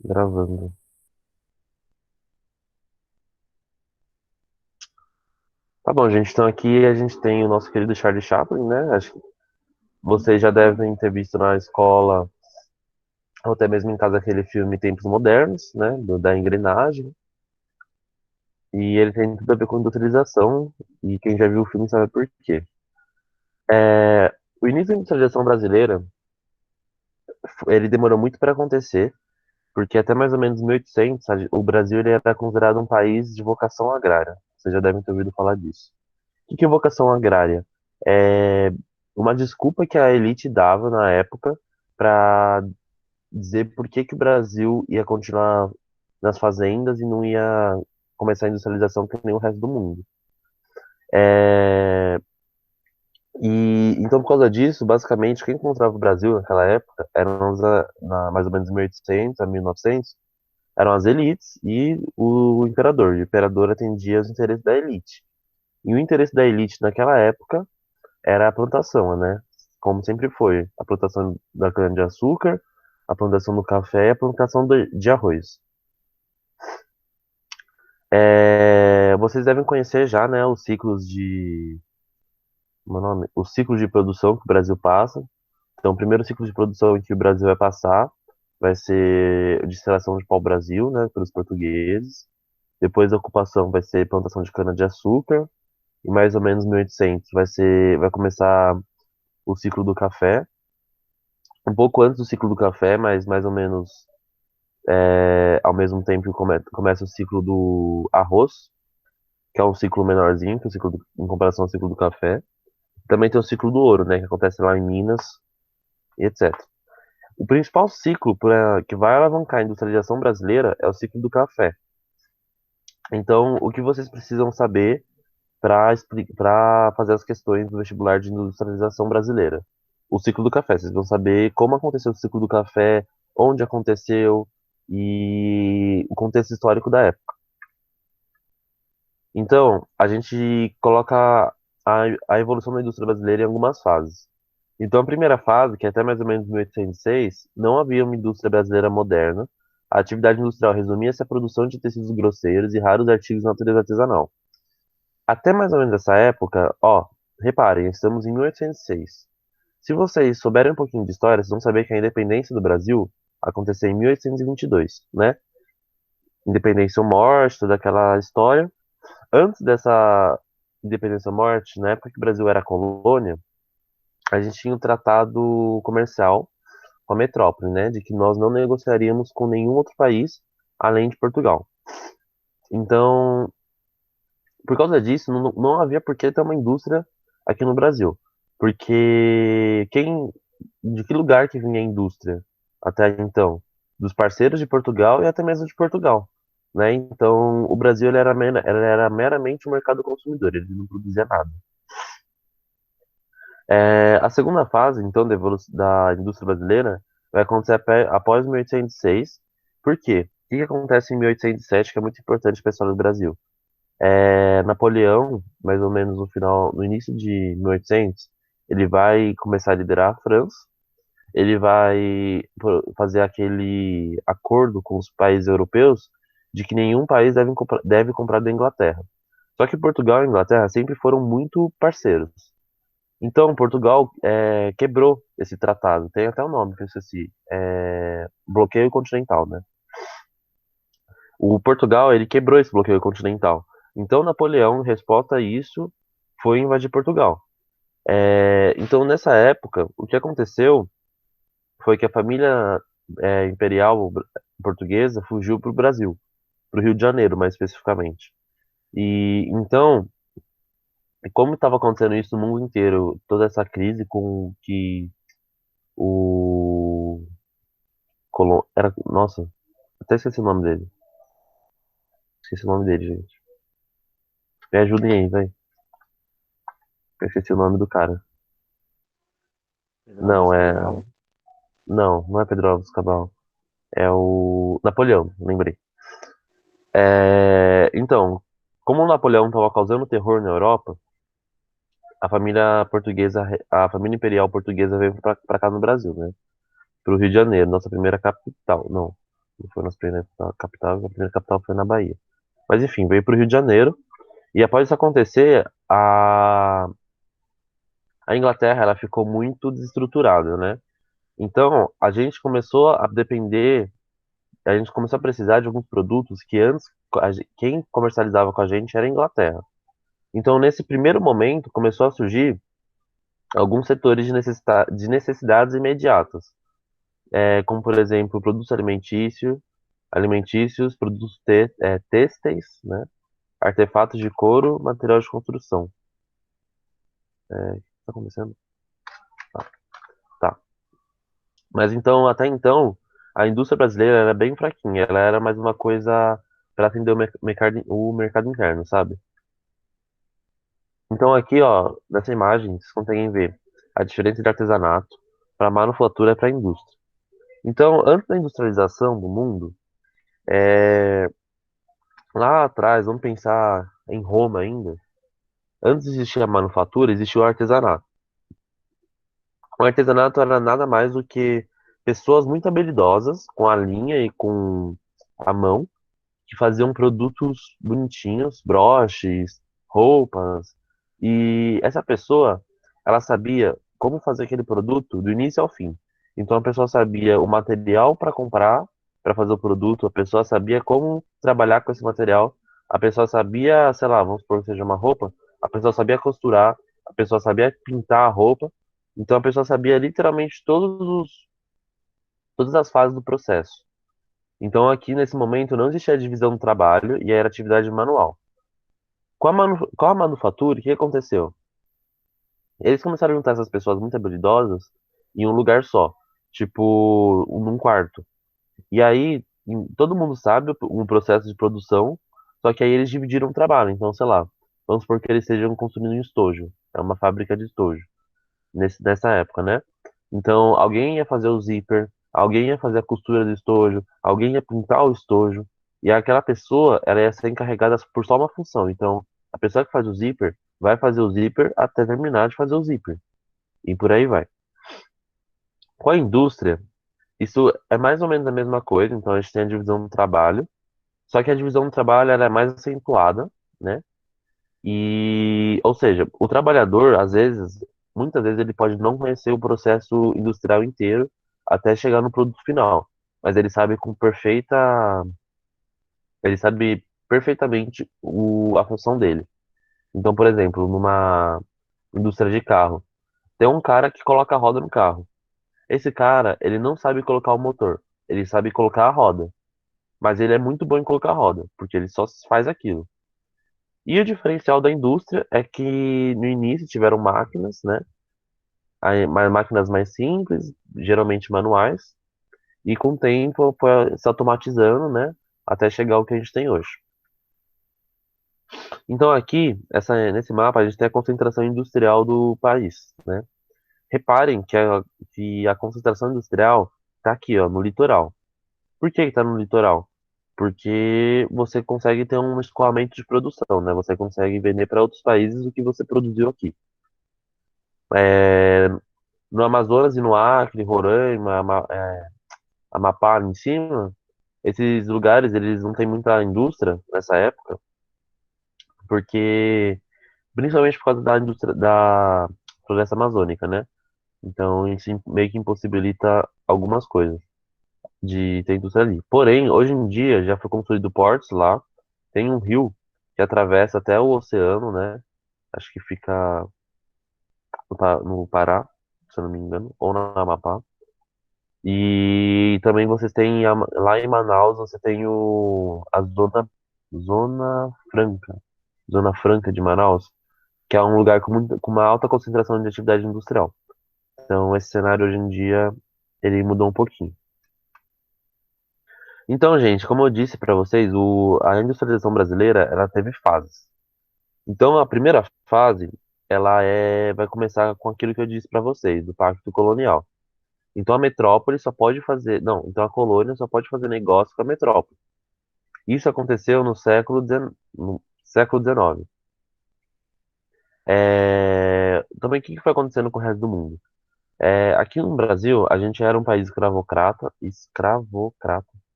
Gravando. Tá bom, gente. Então aqui a gente tem o nosso querido Charlie Chaplin, né? Acho que vocês já devem ter visto na escola, ou até mesmo em casa, aquele filme Tempos Modernos, né? Da engrenagem. E ele tem tudo a ver com industrialização, e quem já viu o filme sabe por quê. É, o início da industrialização brasileira, ele demorou muito para acontecer, porque até mais ou menos 1800, o Brasil ele era considerado um país de vocação agrária. Vocês já devem ter ouvido falar disso. Que é vocação agrária? É uma desculpa que a elite dava na época para dizer por que que o Brasil ia continuar nas fazendas e não ia começar a industrialização que nem o resto do mundo. É, e então, por causa disso, basicamente, quem encontrava o Brasil naquela época eram mais ou menos 1800 a 1900, eram as elites e o imperador. E o imperador atendia os interesses da elite. E o interesse da elite naquela época era a plantação, né? Como sempre foi. A plantação da cana-de-açúcar, a plantação do café e a plantação de arroz. Vocês devem conhecer já, né, os ciclos de, como é o nome? Os ciclos de produção que o Brasil passa. Então, o primeiro ciclo de produção em que o Brasil vai passar vai ser a destilação de pau-brasil, né, pelos portugueses. Depois da ocupação vai ser plantação de cana-de-açúcar. E mais ou menos 1800 vai começar o ciclo do café. Um pouco antes do ciclo do café, mas mais ou menos ao mesmo tempo que começa o ciclo do arroz, que é um ciclo menorzinho, que é o em comparação ao ciclo do café. Também tem o ciclo do ouro, né, que acontece lá em Minas, e etc. O principal ciclo que vai alavancar a industrialização brasileira é o ciclo do café. Então, o que vocês precisam saber para fazer as questões do vestibular de industrialização brasileira? O ciclo do café. Vocês vão saber como aconteceu o ciclo do café, onde aconteceu e o contexto histórico da época. Então, a gente coloca a evolução da indústria brasileira em algumas fases. Então, a primeira fase, que é até mais ou menos 1806, não havia uma indústria brasileira moderna. A atividade industrial resumia-se à produção de tecidos grosseiros e raros artigos de natureza artesanal. Até mais ou menos essa época, ó, reparem, estamos em 1806. Se vocês souberem um pouquinho de história, vocês vão saber que a independência do Brasil aconteceu em 1822, né? Independência ou morte, toda aquela história. Antes dessa independência ou morte, na época que o Brasil era colônia, a gente tinha um tratado comercial com a metrópole, né? De que nós não negociaríamos com nenhum outro país além de Portugal. Então, por causa disso, não havia por que ter uma indústria aqui no Brasil. Porque de que lugar que vinha a indústria até então? Dos parceiros de Portugal e até mesmo de Portugal, né? Então, o Brasil ele era meramente um mercado consumidor, ele não produzia nada. A segunda fase, então, da indústria brasileira vai acontecer após 1806. Por quê? O que que acontece em 1807 que é muito importante para a história do Brasil? Napoleão, mais ou menos no início de 1800, ele vai começar a liderar a França. Ele vai fazer aquele acordo com os países europeus de que nenhum país deve comprar da Inglaterra. Só que Portugal e Inglaterra sempre foram muito parceiros. Então, Portugal quebrou esse tratado. Tem até o nome que eu esqueci. Bloqueio continental, né? O Portugal, ele quebrou esse bloqueio continental. Então, Napoleão, em resposta a isso, foi invadir Portugal. Então, nessa época, o que aconteceu foi que a família imperial portuguesa fugiu para o Brasil, para o Rio de Janeiro, mais especificamente. E então, como estava acontecendo isso no mundo inteiro, toda essa crise com que o nossa, até esqueci o nome dele. Esqueci o nome dele, gente. Me ajudem aí, velho. Eu esqueci o nome do cara. Pedro Não, Álvares Cabral. não é Pedro Álvares Cabral. É o Napoleão, lembrei. Então, como o Napoleão estava causando terror na Europa, a família imperial portuguesa veio para cá no Brasil, né? Para o Rio de Janeiro, nossa primeira capital. Não. Não foi na primeira capital, a primeira capital foi na Bahia. Mas enfim, veio para o Rio de Janeiro. E após isso acontecer, a Inglaterra ela ficou muito desestruturada, né? Então, a gente começou a depender, a gente começou a precisar de alguns produtos que antes quem comercializava com a gente era a Inglaterra. Então, nesse primeiro momento, começou a surgir alguns setores de necessidades imediatas, como, por exemplo, produtos alimentícios, produtos têxteis, né? Artefatos de couro, material de construção. O que está acontecendo? Tá, tá. Mas então, até então, a indústria brasileira era bem fraquinha. Ela era mais uma coisa para atender o mercado interno, sabe? Então aqui, ó, nessa imagem, vocês conseguem ver a diferença de artesanato para manufatura para indústria. Então, antes da industrialização do mundo, lá atrás, vamos pensar em Roma ainda, antes de existir a manufatura, existia o artesanato. O artesanato era nada mais do que pessoas muito habilidosas com a linha e com a mão que faziam produtos bonitinhos, broches, roupas. E essa pessoa, ela sabia como fazer aquele produto do início ao fim. Então a pessoa sabia o material para comprar, para fazer o produto, a pessoa sabia como trabalhar com esse material, a pessoa sabia, sei lá, vamos supor que seja uma roupa, a pessoa sabia costurar, a pessoa sabia pintar a roupa. Então a pessoa sabia literalmente todas as fases do processo. Então, aqui nesse momento não existia a divisão do trabalho e era atividade manual. Com a manufatura, o que aconteceu? Eles começaram a juntar essas pessoas muito habilidosas em um lugar só, tipo, num quarto. E aí, todo mundo sabe um processo de produção, só que aí eles dividiram o trabalho. Então, sei lá, vamos supor que eles estejam construindo um estojo, é uma fábrica de estojo, nessa época, né? Então, alguém ia fazer o zíper, alguém ia fazer a costura do estojo, alguém ia pintar o estojo, e aquela pessoa, ela ia ser encarregada por só uma função. Então, a pessoa que faz o zíper vai fazer o zíper até terminar de fazer o zíper, e por aí vai. Com a indústria, isso é mais ou menos a mesma coisa, então a gente tem a divisão do trabalho, só que a divisão do trabalho ela é mais acentuada, né? E, ou seja, o trabalhador, às vezes, muitas vezes ele pode não conhecer o processo industrial inteiro até chegar no produto final, mas ele sabe perfeitamente a função dele. Então, por exemplo, numa indústria de carro, tem um cara que coloca a roda no carro. Esse cara, ele não sabe colocar o motor, ele sabe colocar a roda, mas ele é muito bom em colocar a roda, porque ele só faz aquilo. E o diferencial da indústria é que no início tiveram máquinas, né? Máquinas mais simples, geralmente manuais, e com o tempo foi se automatizando, né? Até chegar ao que a gente tem hoje. Então aqui, nesse mapa, a gente tem a concentração industrial do país, né? Reparem que a concentração industrial está aqui, ó, no litoral. Por que está no litoral? Porque você consegue ter um escoamento de produção, né? Você consegue vender para outros países o que você produziu aqui. É, no Amazonas e no Acre, Roraima, Amapá, ali em cima, esses lugares eles não têm muita indústria nessa época, porque principalmente por causa da indústria da floresta amazônica, né? Então isso meio que impossibilita algumas coisas de ter indústria ali. Porém, hoje em dia já foi construído portos lá, tem um rio que atravessa até o oceano, né? Acho que fica no Pará, se eu não me engano, ou no Amapá. E também vocês têm lá em Manaus, você tem a zona franca, zona franca de Manaus, que é um lugar com uma alta concentração de atividade industrial. Então esse cenário hoje em dia ele mudou um pouquinho. Então, gente, como eu disse para vocês, a industrialização brasileira ela teve fases. Então a primeira fase vai começar com aquilo que eu disse para vocês, do Pacto Colonial. Então a metrópole só pode fazer, não, então a colônia só pode fazer negócio com a metrópole. Isso aconteceu no século XIX. Também o que foi acontecendo com o resto do mundo? Aqui no Brasil, a gente era um país escravocrata,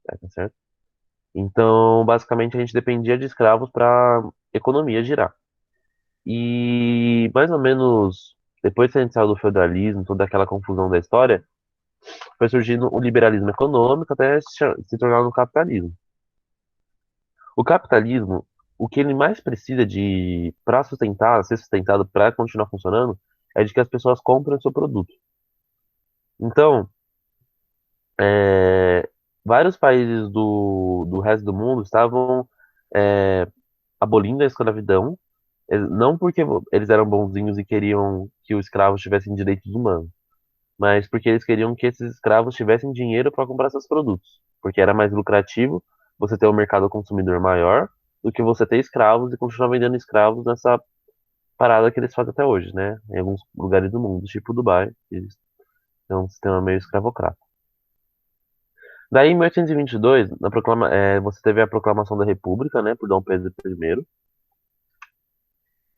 tá certo? Então, basicamente, a gente dependia de escravos para economia girar. E mais ou menos depois que a gente saiu do feudalismo, toda aquela confusão da história, foi surgindo o liberalismo econômico até se tornar no capitalismo. O capitalismo, o que ele mais precisa de para sustentar, ser sustentado, para continuar funcionando, é de que as pessoas comprem o seu produto. Então, é, vários países do resto do mundo estavam é, abolindo a escravidão, não porque eles eram bonzinhos e queriam que os escravos tivessem direitos humanos, mas porque eles queriam que esses escravos tivessem dinheiro para comprar seus produtos, porque era mais lucrativo você ter um mercado consumidor maior do que você ter escravos e continuar vendendo escravos nessa parada que eles fazem até hoje, né? Em alguns lugares do mundo, tipo Dubai, que eles têm um sistema meio escravocrata. Daí, em 1822, você teve a proclamação da República, né, por Dom Pedro I,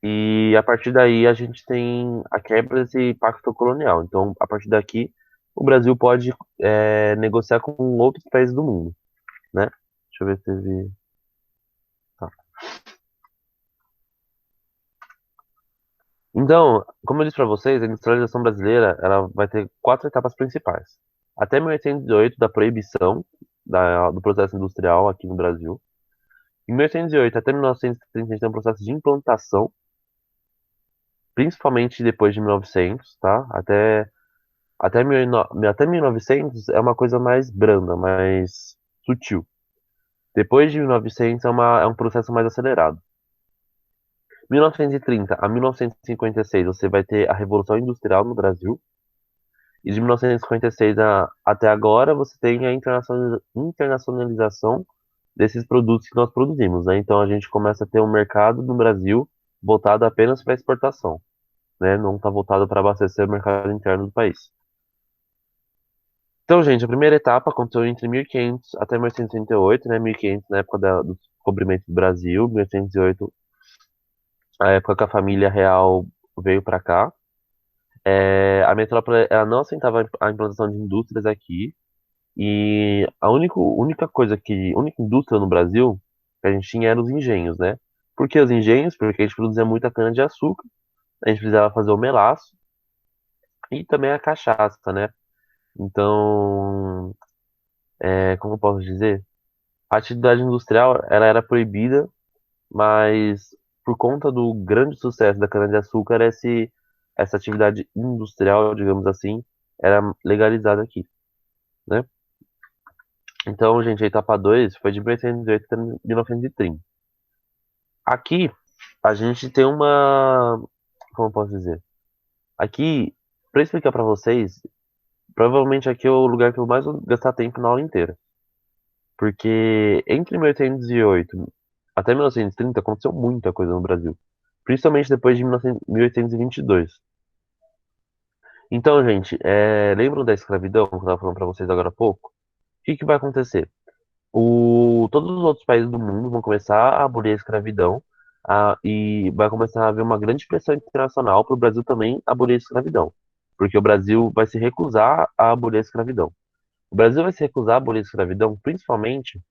e a partir daí a gente tem a quebra desse pacto colonial. Então, a partir daqui, o Brasil pode negociar com outros países do mundo, né? Deixa eu ver se teve. Tá. Então, como eu disse para vocês, a industrialização brasileira ela vai ter quatro etapas principais. Até 1808, da proibição do processo industrial aqui no Brasil. Em 1808 até 1930, a gente tem um processo de implantação, principalmente depois de 1900, tá? Até 1900 é uma coisa mais branda, mais sutil. Depois de 1900 é um processo mais acelerado. 1930 a 1956 você vai ter a Revolução Industrial no Brasil. E de 1956 até agora você tem a internacionalização desses produtos que nós produzimos, né? Então a gente começa a ter um mercado no Brasil voltado apenas para exportação, né? Não está voltado para abastecer o mercado interno do país. Então, gente, a primeira etapa aconteceu entre 1500 até 1868, né? 1500 na época do descobrimento do Brasil, 1808 a época que a família real veio para cá. A metrópole ela não aceitava a implantação de indústrias aqui e única indústria no Brasil que a gente tinha eram os engenhos, né? Por que os engenhos? Porque a gente produzia muita cana-de-açúcar, a gente precisava fazer o melaço e também a cachaça, né? Então, como eu posso dizer? A atividade industrial ela era proibida, mas por conta do grande sucesso da cana-de-açúcar, essa atividade industrial, digamos assim, era legalizada aqui, né? Então, gente, a etapa 2 foi de 1808 até 1930. Aqui, a gente tem uma. Como eu posso dizer? Aqui, para explicar para vocês, provavelmente aqui é o lugar que eu mais vou gastar tempo na aula inteira. Porque entre 1808 até 1930 aconteceu muita coisa no Brasil. Principalmente depois de 1822. Então, gente, lembram da escravidão que eu estava falando para vocês agora há pouco? O que que vai acontecer? Todos os outros países do mundo vão começar a abolir a escravidão, e vai começar a haver uma grande pressão internacional para o Brasil também abolir a escravidão. Porque o Brasil vai se recusar a abolir a escravidão. O Brasil vai se recusar a abolir a escravidão principalmente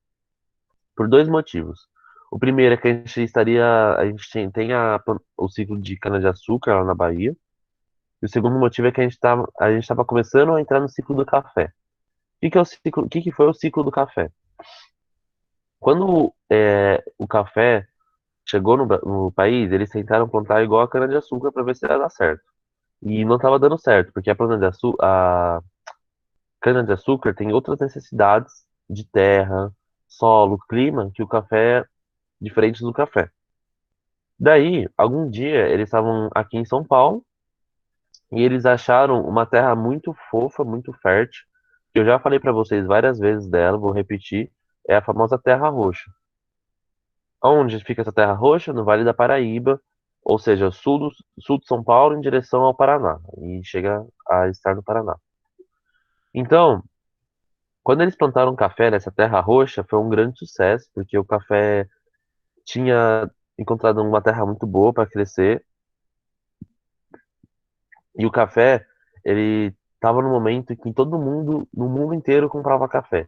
por dois motivos. O primeiro é que a gente o ciclo de cana-de-açúcar lá na Bahia. E o segundo motivo é que a gente estava começando a entrar no ciclo do café. O que que foi o ciclo do café? Quando o café chegou no país, eles tentaram plantar igual a cana-de-açúcar para ver se ia dar certo. E não estava dando certo, porque a cana-de-açúcar tem outras necessidades de terra, solo, clima, que o café é diferente do café. Daí, algum dia, eles estavam aqui em São Paulo e eles acharam uma terra muito fofa, muito fértil, que eu já falei para vocês várias vezes dela, vou repetir, é a famosa Terra Roxa. Onde fica essa Terra Roxa? No Vale da Paraíba, ou seja, sul de São Paulo em direção ao Paraná, e chega a estar no Paraná. Então, quando eles plantaram café nessa Terra Roxa, foi um grande sucesso, porque o café tinha encontrado uma terra muito boa para crescer, e o café, ele estava no momento em que todo mundo, no mundo inteiro, comprava café.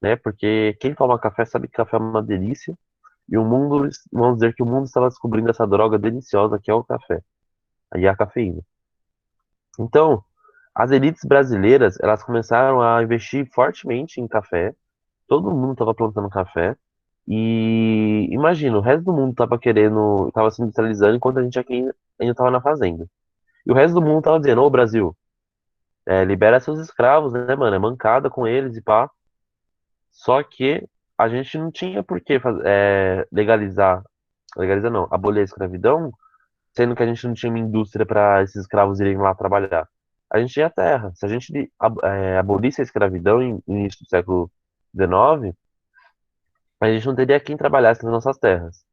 né? Porque quem toma café sabe que café é uma delícia. E o mundo, vamos dizer que o mundo estava descobrindo essa droga deliciosa que é o café, e a cafeína. Então, as elites brasileiras, elas começaram a investir fortemente em café. Todo mundo estava plantando café. E imagina, o resto do mundo estava querendo, estava se industrializando, enquanto a gente aqui ainda estava na fazenda. E o resto do mundo estava dizendo, ô Brasil, libera seus escravos, né, mano? É mancada com eles e pá. Só que a gente não tinha por que legalizar não, abolir a escravidão, sendo que a gente não tinha uma indústria para esses escravos irem lá trabalhar. A gente tinha terra. Se a gente abolisse a escravidão no início do século XIX, a gente não teria quem trabalhasse nas nossas terras.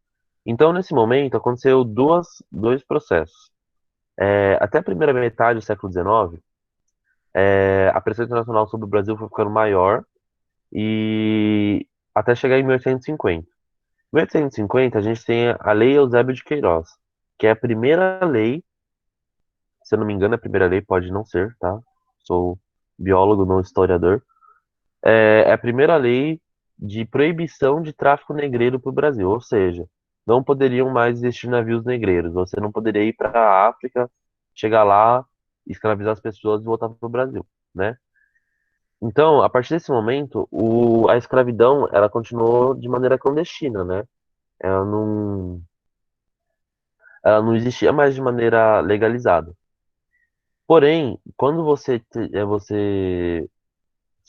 Então, nesse momento, aconteceu dois processos. Até a primeira metade do século XIX, a pressão internacional sobre o Brasil foi ficando maior e até chegar em 1850. Em 1850, a gente tem a Lei Eusébio de Queiroz, que é a primeira lei, se eu não me engano, é a primeira lei, pode não ser, tá? Sou biólogo, não historiador. É a primeira lei de proibição de tráfico negreiro para o Brasil, ou seja, não poderiam mais existir navios negreiros. Você não poderia ir para a África, chegar lá, escravizar as pessoas e voltar para o Brasil, né? Então, a partir desse momento, a escravidão ela continuou de maneira clandestina, né? Ela não, ela não existia mais de maneira legalizada. Porém, quando se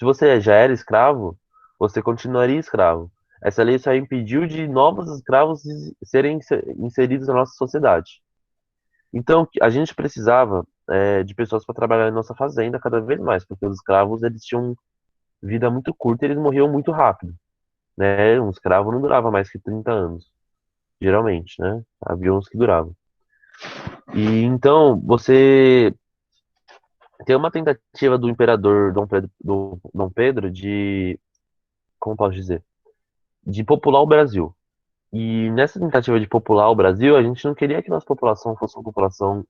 você já era escravo, você continuaria escravo. Essa lei só impediu de novos escravos serem inseridos na nossa sociedade. Então, a gente precisava de pessoas para trabalhar em nossa fazenda cada vez mais, porque os escravos eles tinham vida muito curta e eles morriam muito rápido, né? Um escravo não durava mais que 30 anos, geralmente, né? Havia uns que duravam. E então, você tem uma tentativa do imperador Dom Pedro de, como posso dizer, de popular o Brasil. E nessa tentativa de popular o Brasil, a gente não queria que nossa população fosse uma população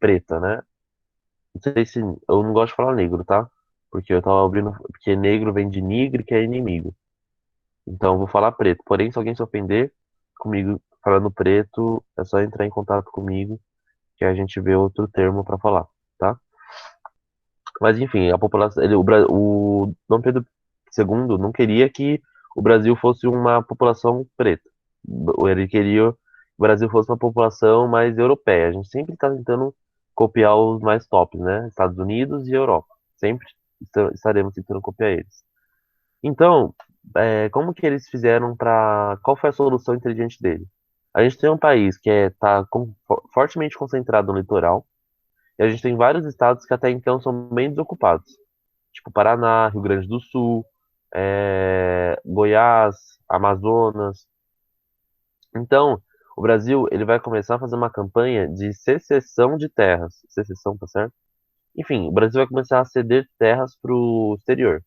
preta, né? Não sei se eu não gosto de falar negro, tá? Porque eu tava abrindo, porque negro vem de nigre, que é inimigo. Então eu vou falar preto. Porém, se alguém se ofender comigo falando preto, é só entrar em contato comigo que a gente vê outro termo pra falar, tá? Mas enfim, a população, o Dom Pedro II não queria que o Brasil fosse uma população preta. Ele queria que o Brasil fosse uma população mais europeia. A gente sempre está tentando copiar os mais tops, né? Estados Unidos e Europa. Sempre estaremos tentando copiar eles. Então, como que eles fizeram para? Qual foi a solução inteligente dele? A gente tem um país que está fortemente concentrado no litoral, e a gente tem vários estados que até então são bem desocupados, tipo Paraná, Rio Grande do Sul, Goiás, Amazonas. Então, o Brasil ele vai começar a fazer uma campanha de secessão de terras. Secessão, tá certo? Enfim, o Brasil vai começar a ceder terras para o exterior.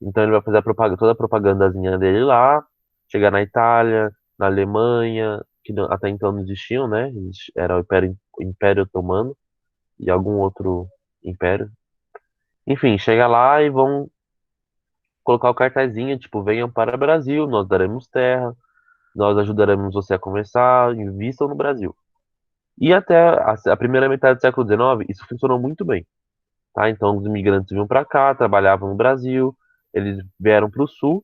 Então ele vai fazer toda a propagandazinha dele lá, chegar na Itália, na Alemanha, que até então não existiam, né? Era o Império Otomano e algum outro império. Enfim, chega lá e vão colocar o cartazinho, tipo, venham para o Brasil, nós daremos terra, nós ajudaremos você a começar, invistam no Brasil. E até a primeira metade do século XIX, isso funcionou muito bem, tá? Então, os imigrantes vinham para cá, trabalhavam no Brasil, eles vieram para o Sul,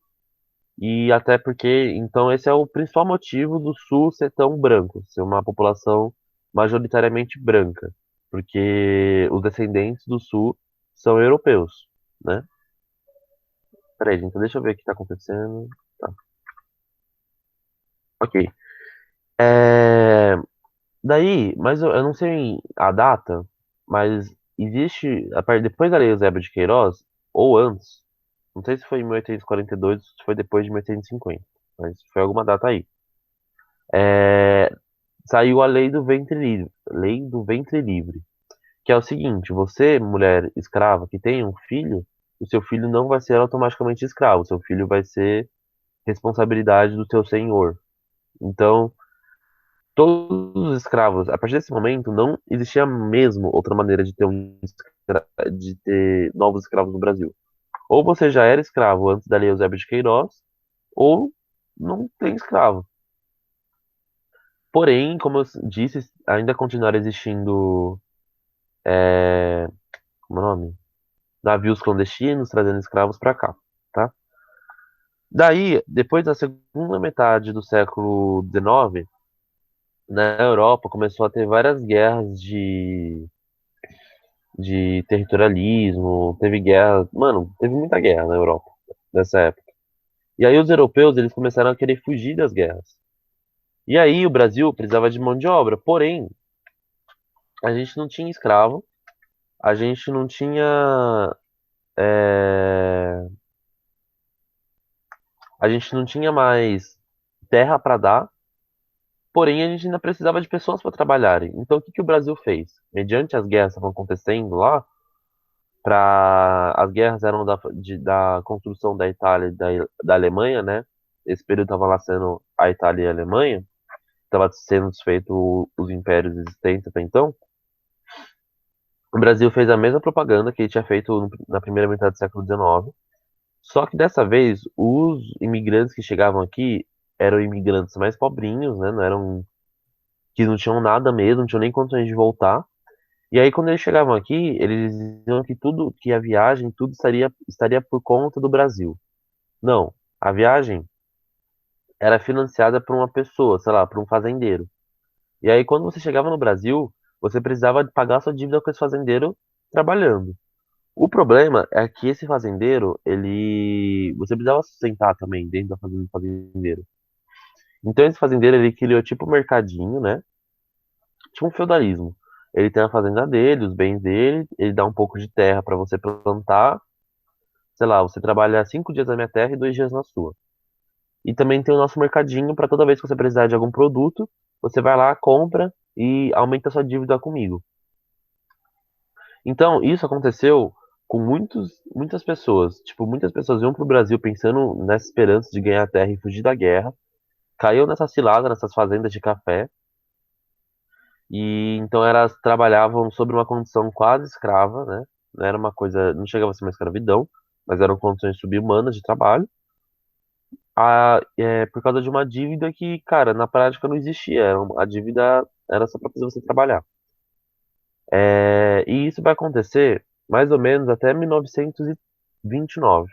e até porque, então, esse é o principal motivo do Sul ser tão branco, ser uma população majoritariamente branca, porque os descendentes do Sul são europeus, né? Peraí, gente, deixa eu ver o que está acontecendo. Tá, ok. É, Daí, mas eu não sei a data, mas existe, depois da Lei Eusébio de Queiroz, ou antes, não sei se foi em 1842 ou se foi depois de 1850, mas foi alguma data aí. É, Saiu a Lei do Ventre Livre, que é o seguinte, você, mulher escrava que tem um filho, o seu filho não vai ser automaticamente escravo, o seu filho vai ser responsabilidade do seu senhor. Então, todos os escravos, a partir desse momento, não existia mesmo outra maneira de ter novos escravos no Brasil. Ou você já era escravo antes da Lei Eusébio de Queiroz, ou não tem escravo. Porém, como eu disse, ainda continuaram existindo, é, como é o nome? Navios clandestinos trazendo escravos para cá, tá? Daí, depois da segunda metade do século XIX, na Europa começou a ter várias guerras de territorialismo, teve guerra, mano, teve muita guerra na Europa nessa época. E aí os europeus, eles começaram a querer fugir das guerras. E aí o Brasil precisava de mão de obra, porém, a gente não tinha escravo, a gente não tinha, é, a gente não tinha mais terra para dar, porém a gente ainda precisava de pessoas para trabalharem. Então o que que o Brasil fez? Mediante as guerras que estavam acontecendo lá, as guerras eram da construção da Itália e da Alemanha, né? Esse período estava lá sendo a Itália e a Alemanha, estava sendo desfeito os impérios existentes até então. O Brasil fez a mesma propaganda que ele tinha feito na primeira metade do século XIX, só que dessa vez os imigrantes que chegavam aqui eram imigrantes mais pobrinhos, né? Não eram que não tinham nada mesmo, não tinham nem condições de voltar. E aí quando eles chegavam aqui, eles diziam que tudo, que a viagem, tudo estaria por conta do Brasil. Não, a viagem era financiada por uma pessoa, sei lá, por um fazendeiro. E aí quando você chegava no Brasil, você precisava pagar sua dívida com esse fazendeiro trabalhando. O problema é que esse fazendeiro, você precisava sustentar também dentro da fazenda do fazendeiro. Então esse fazendeiro, ele criou tipo um mercadinho, né? Tipo um feudalismo. Ele tem a fazenda dele, os bens dele, ele dá um pouco de terra para você plantar. Sei lá, você trabalha 5 dias na minha terra e 2 dias na sua. E também tem o nosso mercadinho para toda vez que você precisar de algum produto, você vai lá, compra e aumenta a sua dívida comigo. Então, isso aconteceu com muitas pessoas. Tipo, muitas pessoas iam pro Brasil pensando nessa esperança de ganhar terra e fugir da guerra. Caiu nessa cilada, nessas fazendas de café. E então elas trabalhavam sob uma condição quase escrava, né? Não era uma coisa, não chegava a ser uma escravidão, mas eram condições subhumanas de trabalho. Por causa de uma dívida que, cara, na prática não existia. A dívida era só para fazer você trabalhar. E isso vai acontecer mais ou menos até 1929.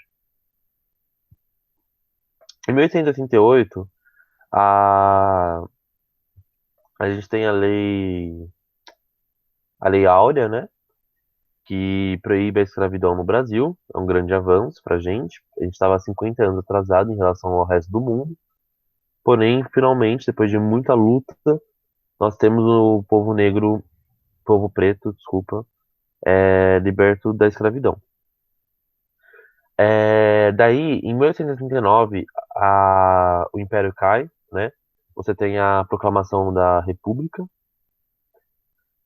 Em 1888, a, a gente tem a Lei Áurea, né? Que proíbe a escravidão no Brasil. É um grande avanço pra gente. A gente estava 50 anos atrasado em relação ao resto do mundo. Porém, finalmente, depois de muita luta, nós temos o povo negro, povo preto, desculpa, liberto da escravidão. Daí, em 1839, o Império cai, né? Você tem a proclamação da República,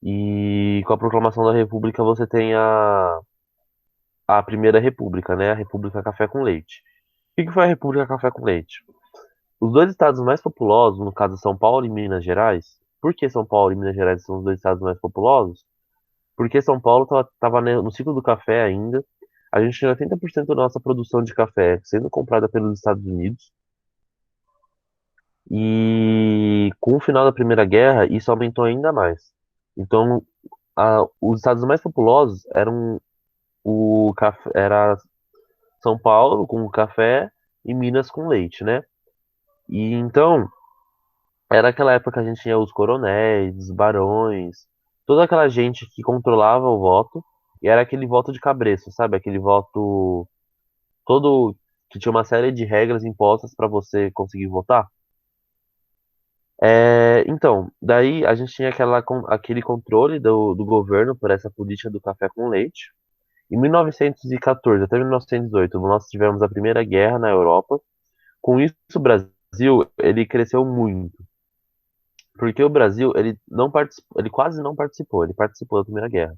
e com a proclamação da República você tem a Primeira República, né? A República Café com Leite. O que foi a República Café com Leite? Os dois estados mais populosos, no caso São Paulo e Minas Gerais, por que São Paulo e Minas Gerais são os dois estados mais populosos? Porque São Paulo estava no ciclo do café ainda. A gente tinha 80% da nossa produção de café sendo comprada pelos Estados Unidos. E com o final da Primeira Guerra, isso aumentou ainda mais. Então, os estados mais populosos eram era São Paulo com o café e Minas com leite, né? E então, era aquela época que a gente tinha os coronéis, os barões, toda aquela gente que controlava o voto, e era aquele voto de cabresto, sabe? Aquele voto todo que tinha uma série de regras impostas para você conseguir votar. Então, daí a gente tinha aquele controle do governo por essa política do café com leite. Em 1914 até 1918, nós tivemos a Primeira Guerra na Europa. Com isso, o Brasil ele cresceu muito, porque o Brasil ele não participou, ele quase não participou, ele participou da Primeira Guerra,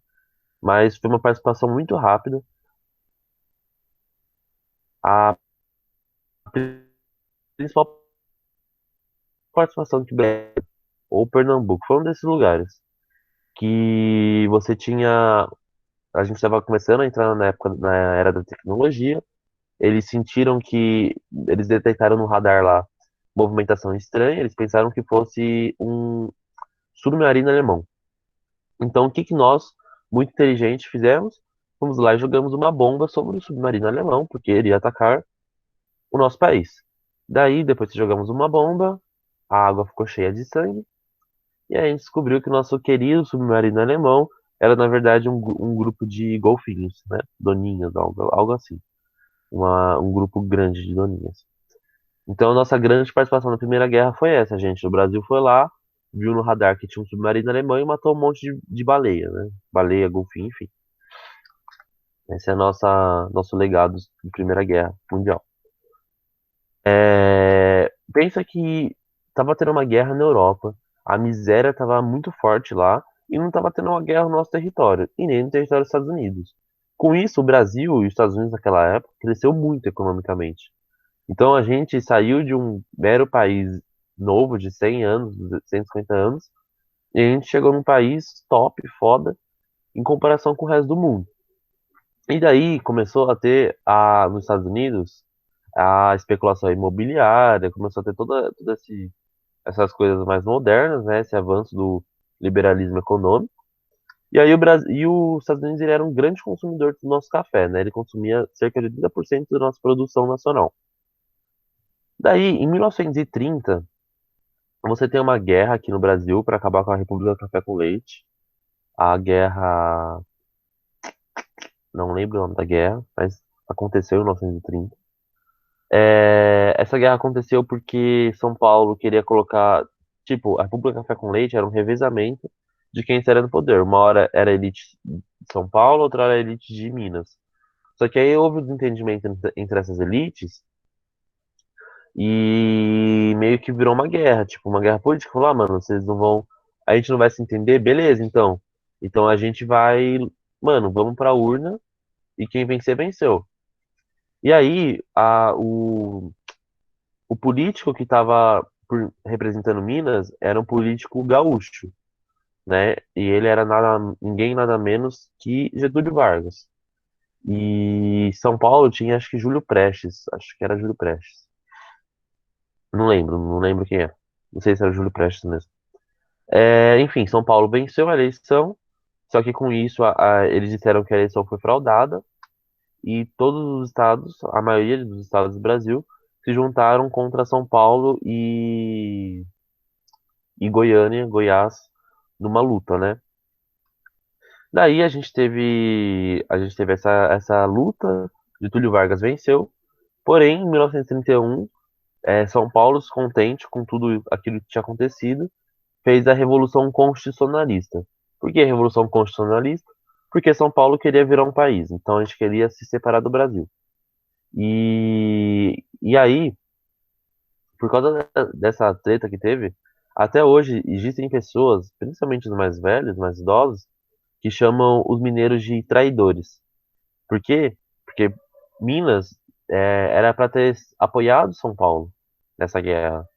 mas foi uma participação muito rápida. A principal participação que ou Pernambuco foi um desses lugares que você tinha. a gente estava começando a entrar na época, na era da tecnologia. Eles sentiram que eles detectaram no radar lá movimentação estranha. Eles pensaram que fosse um submarino alemão. Então, o que que nós, muito inteligentes, fizemos? Fomos lá e jogamos uma bomba sobre o submarino alemão, porque ele ia atacar o nosso país. Daí, depois que jogamos uma bomba, a água ficou cheia de sangue, e aí a gente descobriu que o nosso querido submarino alemão era, na verdade, um grupo de golfinhos, né? Doninhas, algo assim. Um grupo grande de doninhas. Então, a nossa grande participação na Primeira Guerra foi essa, gente. O Brasil foi lá, viu no radar que tinha um submarino alemão e matou um monte de baleia, né? Baleia, golfinho, enfim. Esse é nosso legado de Primeira Guerra Mundial. Pensa que tava tendo uma guerra na Europa, a miséria tava muito forte lá e não tava tendo uma guerra no nosso território e nem no território dos Estados Unidos. Com isso, o Brasil e os Estados Unidos naquela época cresceu muito economicamente. Então a gente saiu de um mero país novo de 100 anos, 150 anos, e a gente chegou num país top, foda, em comparação com o resto do mundo. E daí começou a ter nos Estados Unidos a especulação imobiliária, começou a ter essas coisas mais modernas, né? Esse avanço do liberalismo econômico. E aí o Brasil e os Estados Unidos ele era um grande consumidor do nosso café, né? Ele consumia cerca de 30% da nossa produção nacional. Daí, em 1930, você tem uma guerra aqui no Brasil para acabar com a República do Café com Leite. A guerra, não lembro o nome da guerra, mas aconteceu em 1930. Essa guerra aconteceu porque São Paulo queria colocar, tipo, a República do Café com Leite era um revezamento de quem estaria no poder. Uma hora era a elite de São Paulo, outra hora a elite de Minas. Só que aí houve um desentendimento entre essas elites e meio que virou uma guerra, tipo, uma guerra política. Falou, mano, vocês não vão. A gente não vai se entender? Beleza, então. Então a gente vai. Mano, vamos pra urna e quem vencer, venceu. E aí, o político que estava representando Minas era um político gaúcho, né? E ele era ninguém nada menos que Getúlio Vargas. E São Paulo tinha, acho que Júlio Prestes, acho que era Júlio Prestes. Não lembro quem é. Não sei se era Júlio Prestes mesmo. Enfim, São Paulo venceu a eleição, só que com isso eles disseram que a eleição foi fraudada e todos os estados, a maioria dos estados do Brasil, se juntaram contra São Paulo e Goiânia, Goiás, numa luta, né? Daí a gente teve essa luta, Getúlio Vargas venceu, porém, em 1931, São Paulo, descontente com tudo aquilo que tinha acontecido, fez a Revolução Constitucionalista. Por que a Revolução Constitucionalista? Porque São Paulo queria virar um país, então a gente queria se separar do Brasil. E aí, por causa dessa treta que teve, até hoje existem pessoas, principalmente os mais velhos, mais idosos, que chamam os mineiros de traidores. Por quê? Porque Minas era para ter apoiado São Paulo nessa guerra.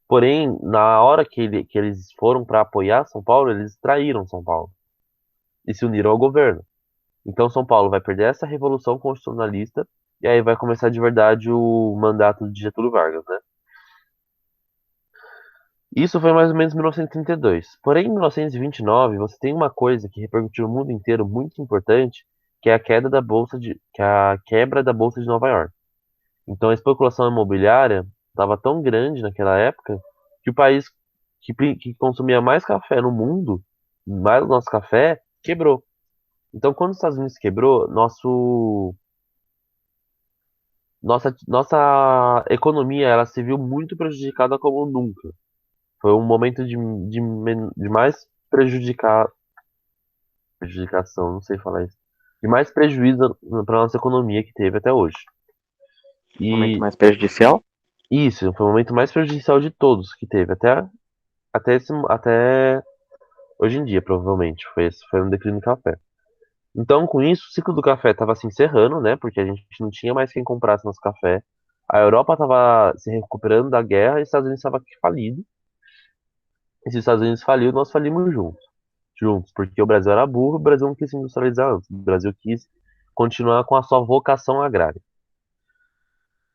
Porém, na hora que eles foram para apoiar São Paulo, eles traíram São Paulo e se uniram ao governo. Então, São Paulo vai perder essa revolução constitucionalista e aí vai começar de verdade o mandato de Getúlio Vargas, né? Isso foi mais ou menos em 1932. Porém, em 1929, você tem uma coisa que repercutiu no mundo inteiro muito importante, que é que é a quebra da bolsa de Nova York. Então, a especulação imobiliária estava tão grande naquela época que o país que consumia mais café no mundo, mais o nosso café, quebrou. Então, quando os Estados Unidos quebrou, nossa economia ela se viu muito prejudicada como nunca. Foi um momento de mais prejudicação, não sei falar isso, de mais prejuízo para nossa economia que teve até hoje. Momento E mais prejudicial? isso foi o momento mais prejudicial de todos que teve até hoje em dia, provavelmente. Foi um declínio do café. Então, com isso, o ciclo do café estava se encerrando, né? Porque a gente não tinha mais quem comprasse nosso café. A Europa estava se recuperando da guerra e os Estados Unidos estava falido. E se os Estados Unidos faliu, nós falimos juntos. juntos, porque o Brasil era burro, o Brasil não quis se industrializar antes, o Brasil quis continuar com a sua vocação agrária.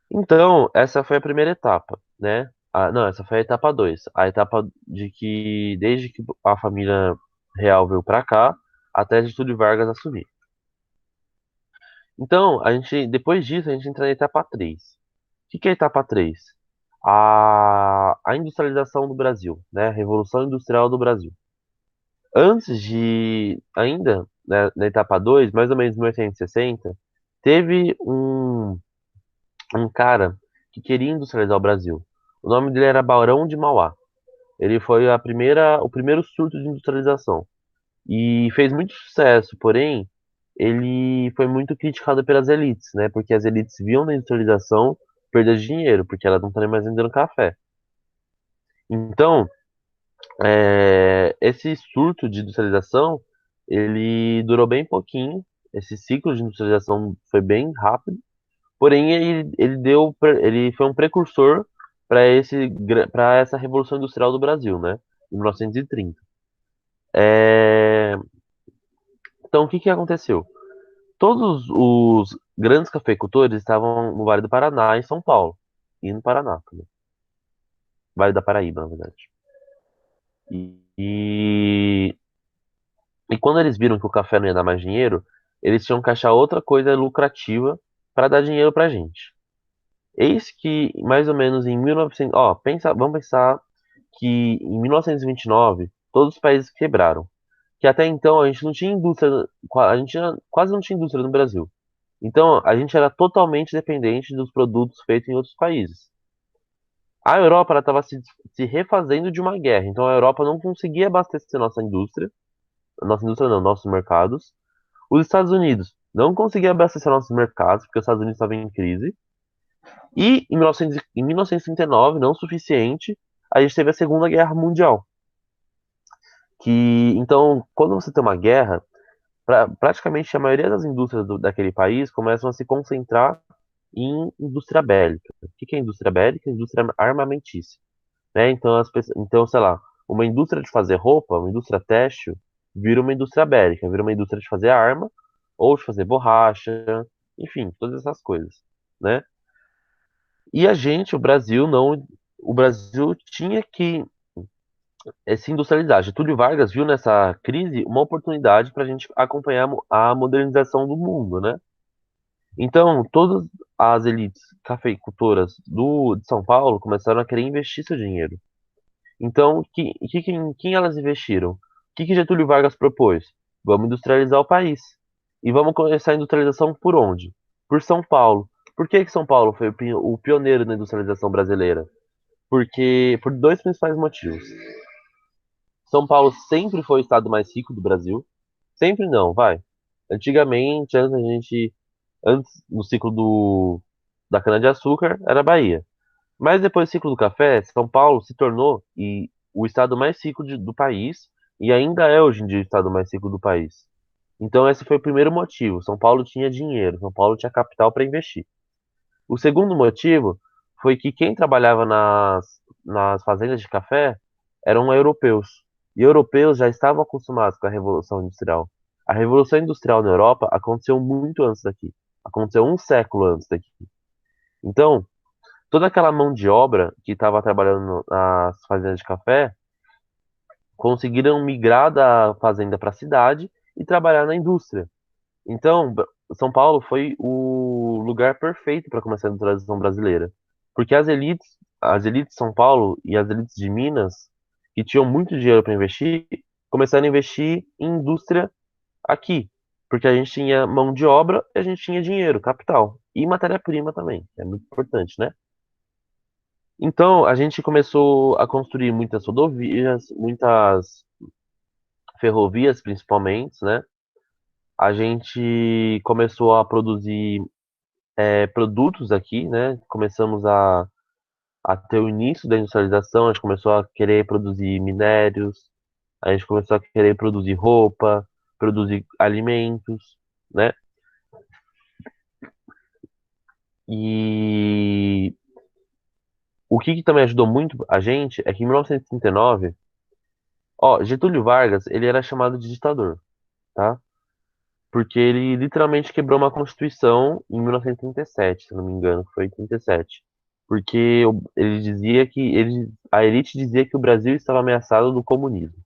Então, essa foi a primeira etapa, né? Não, essa foi a etapa 2. A etapa de que, desde que a família real veio para cá, até Getúlio Vargas assumir. Então, depois disso, a gente entra na etapa 3. O que é a etapa 3? A industrialização do Brasil, né? A Revolução Industrial do Brasil. Antes de, ainda, né, na etapa 2, mais ou menos em 1860, teve um cara que queria industrializar o Brasil. O nome dele era Barão de Mauá. Ele foi o primeiro surto de industrialização e fez muito sucesso, porém, ele foi muito criticado pelas elites, né? Porque as elites viam na industrialização perda de dinheiro, porque elas não estão mais vendendo café. Então, esse surto de industrialização, ele durou bem pouquinho. Esse ciclo de industrialização foi bem rápido. Porém, ele foi um precursor para essa revolução industrial do Brasil, né? Em 1930. É, Então, o que que aconteceu? Todos os grandes cafeicultores estavam no Vale do Paraná, em São Paulo, e no Paraná também. Vale da Paraíba, na verdade. E, e quando eles viram que o café não ia dar mais dinheiro, eles tinham que achar outra coisa lucrativa para dar dinheiro pra gente. Eis que, mais ou menos em 1900, vamos pensar que em 1929 todos os países quebraram. Que até então a gente não tinha indústria, a gente quase não tinha indústria no Brasil. Então a gente era totalmente dependente dos produtos feitos em outros países. A Europa estava se refazendo de uma guerra, então a Europa não conseguia abastecer nossa indústria não, nossos mercados. Os Estados Unidos não conseguia abastecer nossos mercados, porque os Estados Unidos estavam em crise. E em 1939, não o suficiente, a gente teve a Segunda Guerra Mundial. Então, quando você tem uma guerra, praticamente a maioria das indústrias daquele país começam a se concentrar em indústria bélica. O que que é indústria bélica? Indústria armamentícia, né? Então, então, sei lá, uma indústria de fazer roupa, uma indústria têxtil, vira uma indústria bélica, vira uma indústria de fazer arma ou de fazer borracha, enfim, todas essas coisas, né? E a gente, o Brasil, não, o Brasil tinha que se industrializar. Getúlio Vargas viu nessa crise uma oportunidade para a gente acompanhar a modernização do mundo, né? Então, todas as elites cafeicultoras de São Paulo começaram a querer investir seu dinheiro. Então, em quem elas investiram? O que Getúlio Vargas propôs? Vamos industrializar o país. E vamos começar a industrialização por onde? Por São Paulo. Por que São Paulo foi o pioneiro na industrialização brasileira? Porque por dois principais motivos. São Paulo sempre foi o estado mais rico do Brasil. Sempre não, vai. Antigamente, antes no ciclo da cana-de-açúcar, era Bahia. Mas depois do ciclo do café, São Paulo se tornou o estado mais rico do país e ainda é hoje em dia o estado mais rico do país. Então esse foi o primeiro motivo. São Paulo tinha dinheiro, São Paulo tinha capital para investir. O segundo motivo foi que quem trabalhava nas fazendas de café eram europeus. E europeus já estavam acostumados com a Revolução Industrial. A Revolução Industrial na Europa aconteceu muito antes daqui. Aconteceu um século antes daqui. Então, toda aquela mão de obra que estava trabalhando nas fazendas de café conseguiram migrar da fazenda para a cidade e trabalhar na indústria. Então, São Paulo foi o lugar perfeito para começar a industrialização brasileira, porque as elites de São Paulo e as elites de Minas, que tinham muito dinheiro para investir, começaram a investir em indústria aqui, porque a gente tinha mão de obra e a gente tinha dinheiro, capital e matéria-prima também, que é muito importante, né? Então, a gente começou a construir muitas rodovias, muitas ferrovias, principalmente, né? A gente começou a produzir produtos aqui, né? Começamos a ter o início da industrialização, a gente começou a querer produzir minérios, a gente começou a querer produzir roupa, produzir alimentos, né? E o que também ajudou muito a gente é que em 1939, Ó, Getúlio Vargas, ele era chamado de ditador, tá? Porque ele literalmente quebrou uma constituição em 1937, se não me engano, foi 37. Porque ele dizia que a elite dizia que o Brasil estava ameaçado do comunismo,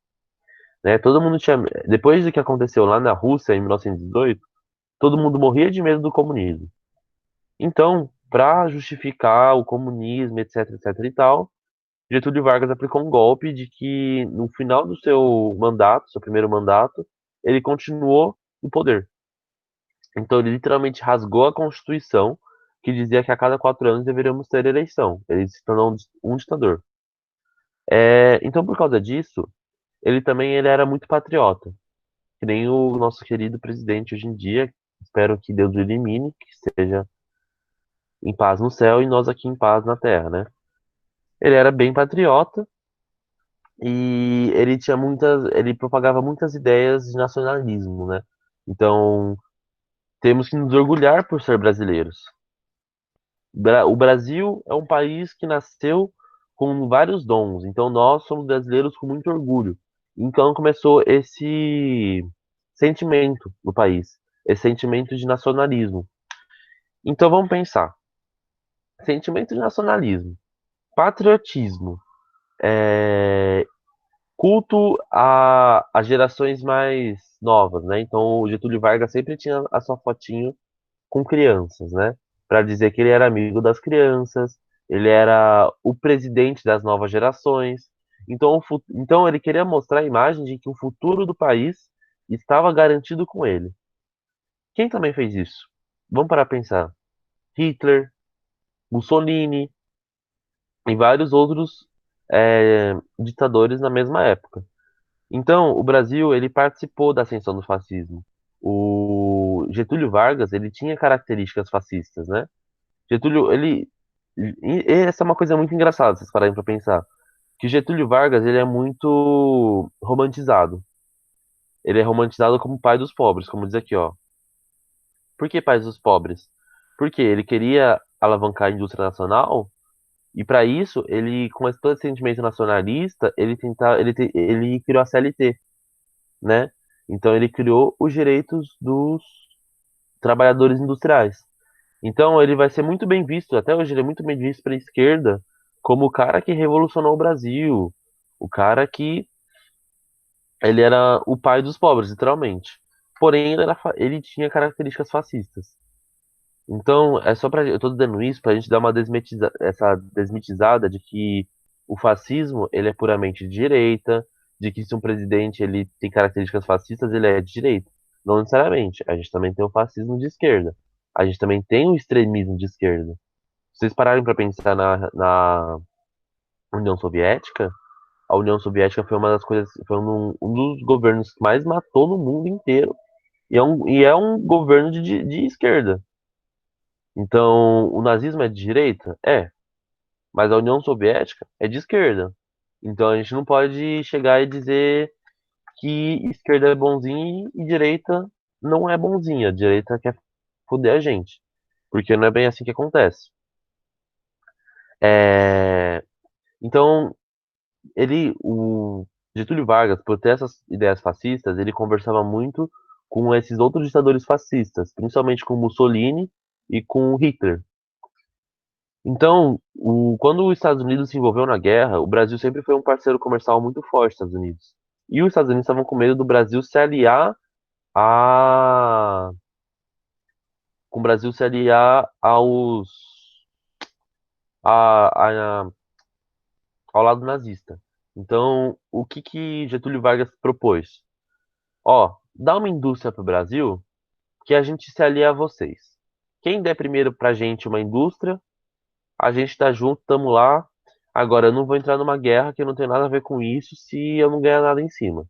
né? Todo mundo tinha, depois do que aconteceu lá na Rússia em 1918, todo mundo morria de medo do comunismo. Então, para justificar o comunismo, etc, etc e tal, Getúlio Vargas aplicou um golpe de que no final do seu mandato, seu primeiro mandato, ele continuou no poder. Então ele literalmente rasgou a Constituição, que dizia que a cada 4 anos deveríamos ter eleição. Ele se tornou um ditador. Então por causa disso, ele era muito patriota, que nem o nosso querido presidente hoje em dia. Espero que Deus o elimine, que esteja em paz no céu e nós aqui em paz na terra, né? Ele era bem patriota e ele propagava muitas ideias de nacionalismo, né? Então, temos que nos orgulhar por ser brasileiros. O Brasil é um país que nasceu com vários dons, então nós somos brasileiros com muito orgulho. Então começou esse sentimento no país, esse sentimento de nacionalismo. Então vamos pensar: sentimento de nacionalismo, patriotismo, é, culto a gerações mais novas, né? Então o Getúlio Vargas sempre tinha a sua fotinho com crianças, né? Para dizer que ele era amigo das crianças, ele era o presidente das novas gerações. Então, então ele queria mostrar a imagem de que o futuro do país estava garantido com ele. Quem também fez isso? Vamos para pensar. Hitler, Mussolini e vários outros ditadores na mesma época. Então, o Brasil, ele participou da ascensão do fascismo. O Getúlio Vargas, ele tinha características fascistas, né? Getúlio, ele. E essa é uma coisa muito engraçada, vocês pararem pra pensar. Que Getúlio Vargas, ele é muito romantizado. Ele é romantizado como pai dos pobres, como diz aqui, ó. Por que pai dos pobres? Porque ele queria alavancar a indústria nacional e para isso, ele, com todo esse sentimento nacionalista, ele criou a CLT, né? Então ele criou os direitos dos trabalhadores industriais. Então ele vai ser muito bem visto, até hoje ele é muito bem visto pela esquerda, como o cara que revolucionou o Brasil, o cara que ele era o pai dos pobres, literalmente. Porém, ele tinha características fascistas. Então, é só para eu tô dando isso pra gente dar essa desmitizada de que o fascismo, ele é puramente de direita, de que se um presidente ele tem características fascistas, ele é de direita. Não necessariamente. A gente também tem o fascismo de esquerda. A gente também tem o extremismo de esquerda. Se vocês pararem para pensar na União Soviética, a União Soviética foi uma das coisas, foi um dos governos que mais matou no mundo inteiro. E é um governo de esquerda. Então, o nazismo é de direita? É. Mas a União Soviética é de esquerda. Então a gente não pode chegar e dizer que esquerda é bonzinha e direita não é bonzinha. A direita quer foder a gente. Porque não é bem assim que acontece. É, Então, o Getúlio Vargas, por ter essas ideias fascistas, ele conversava muito com esses outros ditadores fascistas, principalmente com Mussolini e com Hitler. Então, quando os Estados Unidos se envolveu na guerra, o Brasil sempre foi um parceiro comercial muito forte dos Estados Unidos. E os Estados Unidos estavam com medo do Brasil se aliar a, com o Brasil se aliar a, a- ao lado nazista. Então, o que que Getúlio Vargas propôs? Ó, dá uma indústria para o Brasil que a gente se alia a vocês. Quem der primeiro pra gente uma indústria, a gente tá junto, tamo lá. Agora, eu não vou entrar numa guerra que não tem nada a ver com isso se eu não ganhar nada em cima.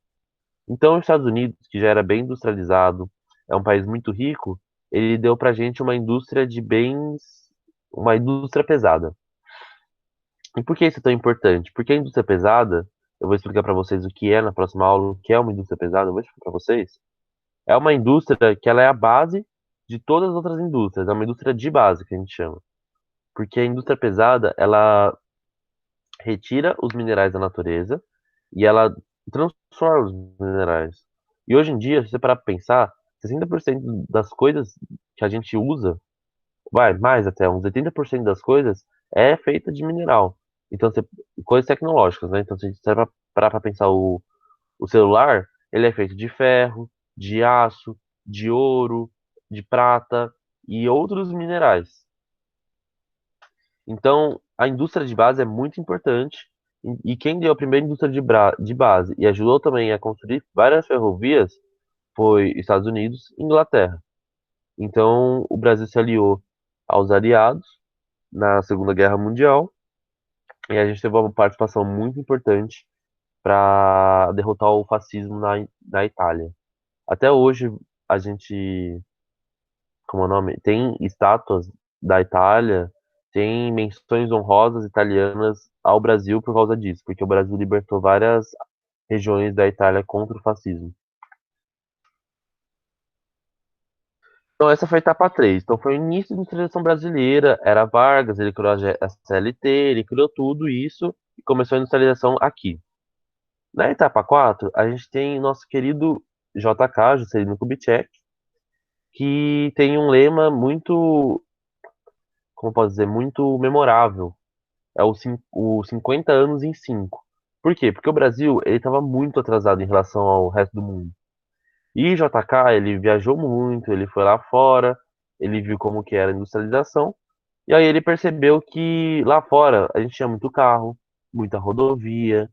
Então, os Estados Unidos, que já era bem industrializado, é um país muito rico, ele deu pra gente uma indústria de bens, uma indústria pesada. E por que isso é tão importante? Porque a indústria pesada, eu vou explicar pra vocês o que é na próxima aula, o que é uma indústria pesada, eu vou explicar pra vocês. É uma indústria que ela é a base de todas as outras indústrias, é uma indústria de base que a gente chama. Porque a indústria pesada, ela retira os minerais da natureza e ela transforma os minerais. E hoje em dia, se você parar para pensar, 60% das coisas que a gente usa, vai, mais até, uns 80% das coisas é feita de mineral. Então, coisas tecnológicas, né? Então, se a gente parar para pensar o celular, ele é feito de ferro, de aço, de ouro, de prata e outros minerais. Então, a indústria de base é muito importante. E quem deu a primeira indústria de base e ajudou também a construir várias ferrovias foi Estados Unidos e Inglaterra. Então, o Brasil se aliou aos aliados na Segunda Guerra Mundial e a gente teve uma participação muito importante para derrotar o fascismo na Itália. Até hoje, a gente, como é o nome? Tem estátuas da Itália, tem menções honrosas italianas ao Brasil por causa disso, porque o Brasil libertou várias regiões da Itália contra o fascismo. Então, essa foi a etapa 3. Então, foi o início da industrialização brasileira, era Vargas, ele criou a CLT, ele criou tudo isso e começou a industrialização aqui. Na etapa 4, a gente tem nosso querido JK, Juscelino Kubitschek, que tem um lema muito, como posso dizer, muito memorável. É o 50 anos em 5. Por quê? Porque o Brasil ele estava muito atrasado em relação ao resto do mundo. E JK, ele viajou muito, ele foi lá fora, ele viu como que era a industrialização, e aí ele percebeu que lá fora a gente tinha muito carro, muita rodovia,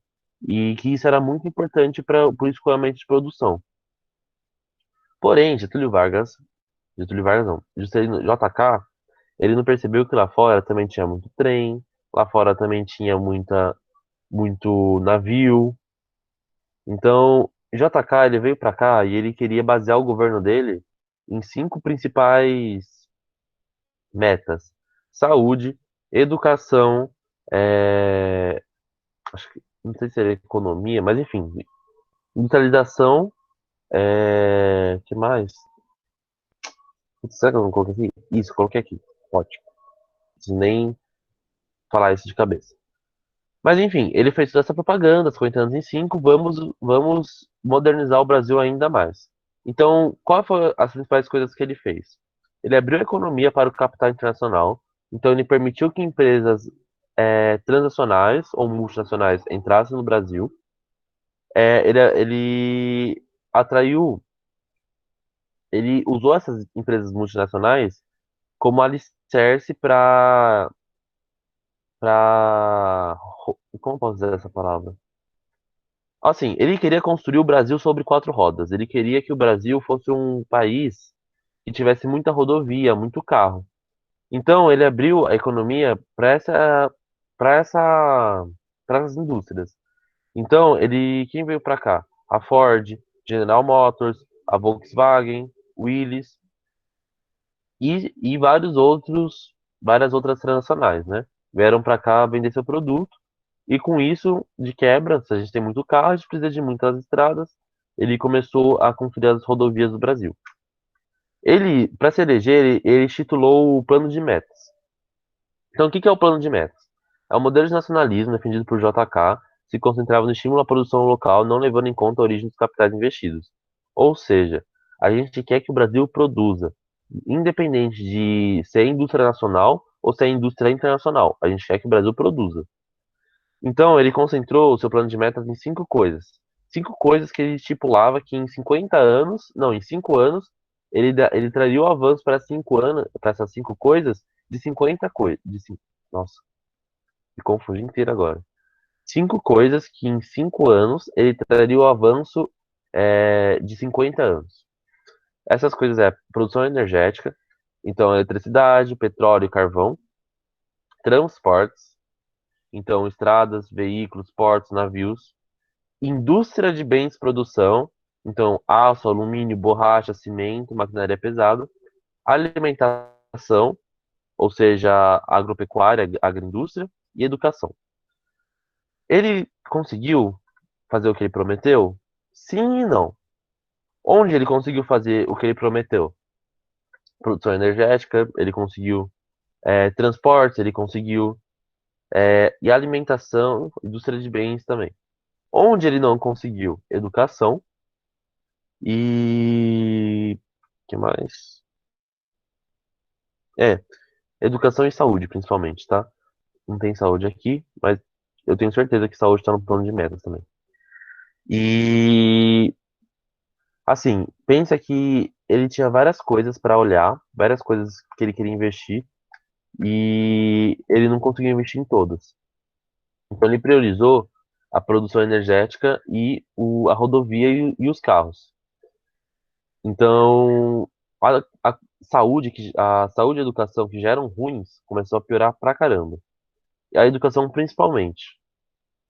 e que isso era muito importante para o escoamento de produção. Porém, Getúlio Vargas não, Juscelino JK, ele não percebeu que lá fora também tinha muito trem, lá fora também tinha muito navio. Então, JK, ele veio para cá e ele queria basear o governo dele em cinco principais metas: saúde, educação, acho que, não sei se era economia, mas enfim, industrialização, que mais? Putz, será que eu não coloquei aqui? Isso, coloquei aqui. Ótimo. Não preciso nem falar isso de cabeça. Mas enfim, ele fez toda essa propaganda, 50 anos em 5, vamos modernizar o Brasil ainda mais. Então, qual foram as principais coisas que ele fez? Ele abriu a economia para o capital internacional, então ele permitiu que empresas transnacionais ou multinacionais entrassem no Brasil. Ele atraiu, ele usou essas empresas multinacionais como alicerce como posso dizer essa palavra? Assim, ele queria construir o Brasil sobre quatro rodas. Ele queria que o Brasil fosse um país que tivesse muita rodovia, muito carro. Então, ele abriu a economia para essa, para as indústrias. Então, quem veio para cá? A Ford, General Motors, a Volkswagen, Willys e várias outras transnacionais, né? Vieram para cá vender seu produto. E com isso, de quebra, se a gente tem muito carro, a gente precisa de muitas estradas. Ele começou a construir as rodovias do Brasil. Ele, para se eleger, ele instituiu o Plano de Metas. Então, o que que é o Plano de Metas? É um modelo de nacionalismo defendido por JK, se concentrava no estímulo à produção local, não levando em conta a origem dos capitais investidos. Ou seja, a gente quer que o Brasil produza, independente de ser indústria nacional ou ser indústria internacional. A gente quer que o Brasil produza. Então, ele concentrou o seu plano de metas em cinco coisas. Cinco coisas que ele estipulava que em 50 anos, não, em 5 anos, ele traria o avanço para 5 anos, para essas cinco coisas, de 50 coisas. Nossa, me confundi inteiro agora. Cinco coisas que em 5 anos ele traria o avanço de 50 anos. Essas coisas é produção energética, então eletricidade, petróleo e carvão, transportes, então estradas, veículos, portos, navios, indústria de bens de produção, então aço, alumínio, borracha, cimento, maquinária pesada, alimentação, ou seja, agropecuária, agroindústria e educação. Ele conseguiu fazer o que ele prometeu? Sim e não. Onde ele conseguiu fazer o que ele prometeu? Produção energética, ele conseguiu transportes, ele conseguiu e alimentação, indústria de bens também. Onde ele não conseguiu? Educação e... que mais? É, educação e saúde, principalmente, tá? Não tem saúde aqui, mas eu tenho certeza que saúde está no plano de metas também. E assim, pensa que ele tinha várias coisas para olhar, várias coisas que ele queria investir e ele não conseguiu investir em todas. Então ele priorizou a produção energética e a rodovia e os carros. Então a a saúde e a educação que já eram ruins começou a piorar pra caramba. E a educação principalmente.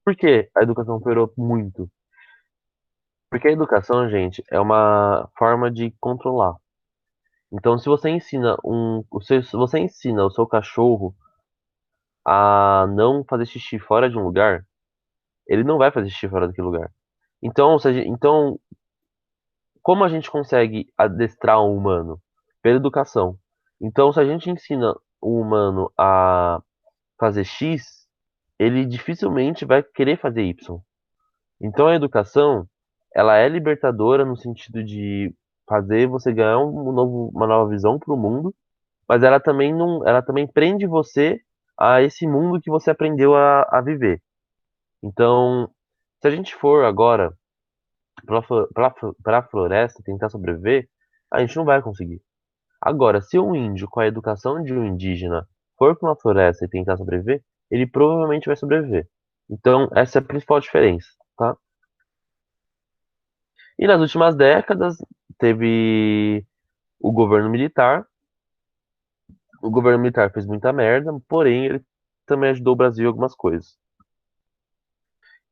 Por que a educação piorou muito? Porque a educação, gente, é uma forma de controlar. Então, se você ensina se você ensina o seu cachorro a não fazer xixi fora de um lugar, ele não vai fazer xixi fora daquele lugar. Então, como a gente consegue adestrar um humano? Pela educação. Então, se a gente ensina o humano a fazer X, ele dificilmente vai querer fazer Y. Então, a educação, ela é libertadora no sentido de fazer você ganhar uma nova visão para o mundo, mas ela também não, ela também prende você a esse mundo que você aprendeu a viver. Então, se a gente for agora para a floresta tentar sobreviver, a gente não vai conseguir. Agora, se um índio com a educação de um indígena for para uma floresta e tentar sobreviver, ele provavelmente vai sobreviver. Então, essa é a principal diferença, tá? E nas últimas décadas, teve o governo militar. O governo militar fez muita merda, porém, ele também ajudou o Brasil em algumas coisas.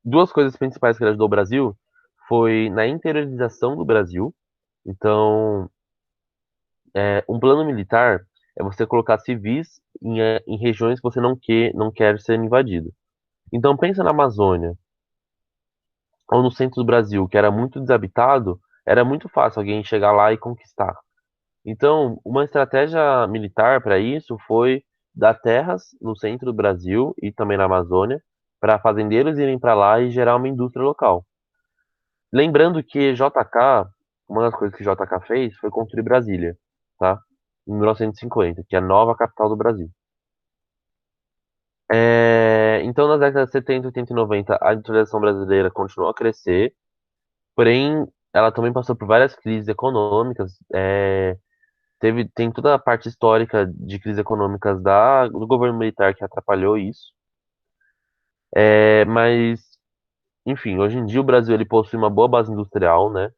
Duas coisas principais que ele ajudou o Brasil foi na interiorização do Brasil. Então, um plano militar é você colocar civis em regiões que você não quer ser invadido. Então, pensa na Amazônia ou no centro do Brasil, que era muito desabitado, era muito fácil alguém chegar lá e conquistar. Então, uma estratégia militar para isso foi dar terras no centro do Brasil e também na Amazônia para fazendeiros irem para lá e gerar uma indústria local. Lembrando que JK, uma das coisas que JK fez foi construir Brasília, tá? Em 1950, que é a nova capital do Brasil. Então, nas décadas de 70, 80 e 90, a industrialização brasileira continuou a crescer, porém, ela também passou por várias crises econômicas. Tem toda a parte histórica de crises econômicas do governo militar que atrapalhou isso. Mas, enfim, hoje em dia o Brasil ele possui uma boa base industrial, né?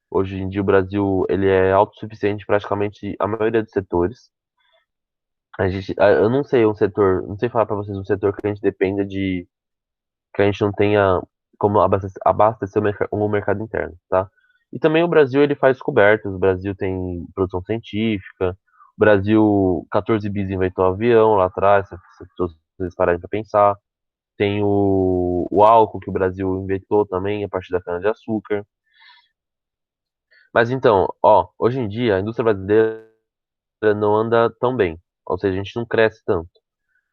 Hoje em dia o Brasil ele é autossuficiente em praticamente a maioria dos setores. Eu não sei um setor, não sei falar para vocês um setor que a gente dependa que a gente não tenha como abastecer o mercado interno, tá? E também o Brasil ele faz descobertas, o Brasil tem produção científica, o Brasil 14 bis inventou avião lá atrás, se vocês pararem para pensar. Tem o álcool que o Brasil inventou também a partir da cana-de-açúcar. Mas então, ó, hoje em dia a indústria brasileira não anda tão bem, ou seja, a gente não cresce tanto.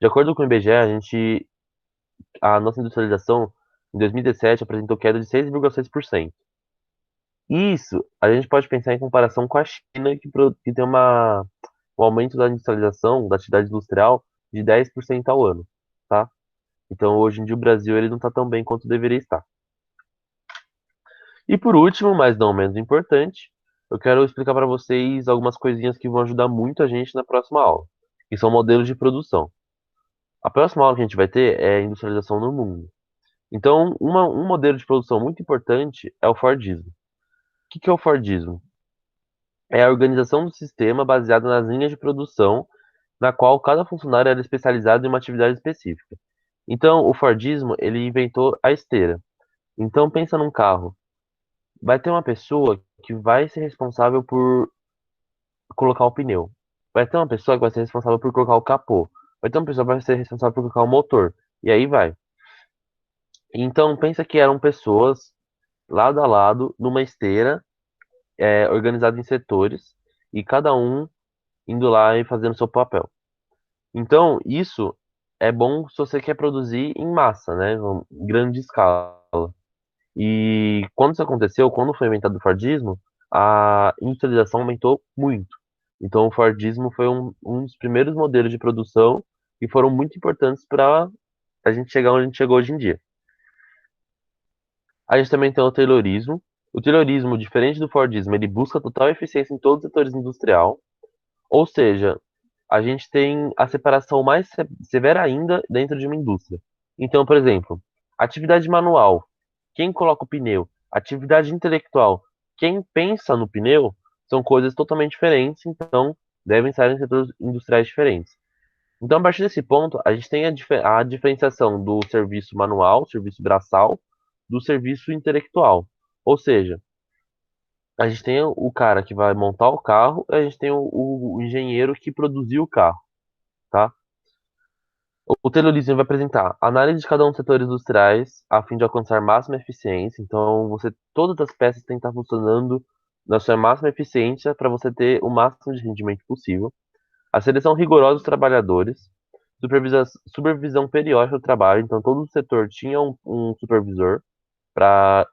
De acordo com o IBGE, a nossa industrialização em 2017 apresentou queda de 6,6%. Isso a gente pode pensar em comparação com a China, que tem um aumento da industrialização, da atividade industrial, de 10% ao ano, tá? Então, hoje em dia, o Brasil ele não está tão bem quanto deveria estar. E por último, mas não menos importante, eu quero explicar para vocês algumas coisinhas que vão ajudar muito a gente na próxima aula, que são modelos de produção. A próxima aula que a gente vai ter é industrialização no mundo. Então, um modelo de produção muito importante é o Fordismo. O que é o Fordismo? É a organização do sistema baseada nas linhas de produção, na qual cada funcionário era especializado em uma atividade específica. Então, o Fordismo, ele inventou a esteira. Então, pensa num carro. Vai ter uma pessoa que vai ser responsável por colocar o pneu. Vai ter uma pessoa que vai ser responsável por colocar o capô. Vai ter uma pessoa que vai ser responsável por colocar o motor. E aí vai. Então, pensa que eram pessoas lado a lado, numa esteira, organizada em setores, e cada um indo lá e fazendo seu papel. Então, isso é bom se você quer produzir em massa, né? Em grande escala. E quando isso aconteceu, quando foi inventado o Fordismo, a industrialização aumentou muito. Então, o Fordismo foi um dos primeiros modelos de produção que foram muito importantes para a gente chegar onde a gente chegou hoje em dia. A gente também tem o Taylorismo. O Taylorismo, diferente do Fordismo, ele busca total eficiência em todos os setores industrial. Ou seja, a gente tem a separação mais severa ainda dentro de uma indústria. Então, por exemplo, atividade manual, quem coloca o pneu, atividade intelectual, quem pensa no pneu, são coisas totalmente diferentes, então devem estar em setores industriais diferentes. Então, a partir desse ponto, a gente tem a diferenciação do serviço manual, serviço braçal, do serviço intelectual. Ou seja, a gente tem o cara que vai montar o carro, e a gente tem o engenheiro que produziu o carro, tá? O Taylorismo vai apresentar análise de cada um dos setores industriais a fim de alcançar máxima eficiência. Então, todas as peças têm que estar funcionando na sua máxima eficiência para você ter o máximo de rendimento possível. A seleção rigorosa dos trabalhadores, supervisão periódica do trabalho. Então, todo o setor tinha um supervisor para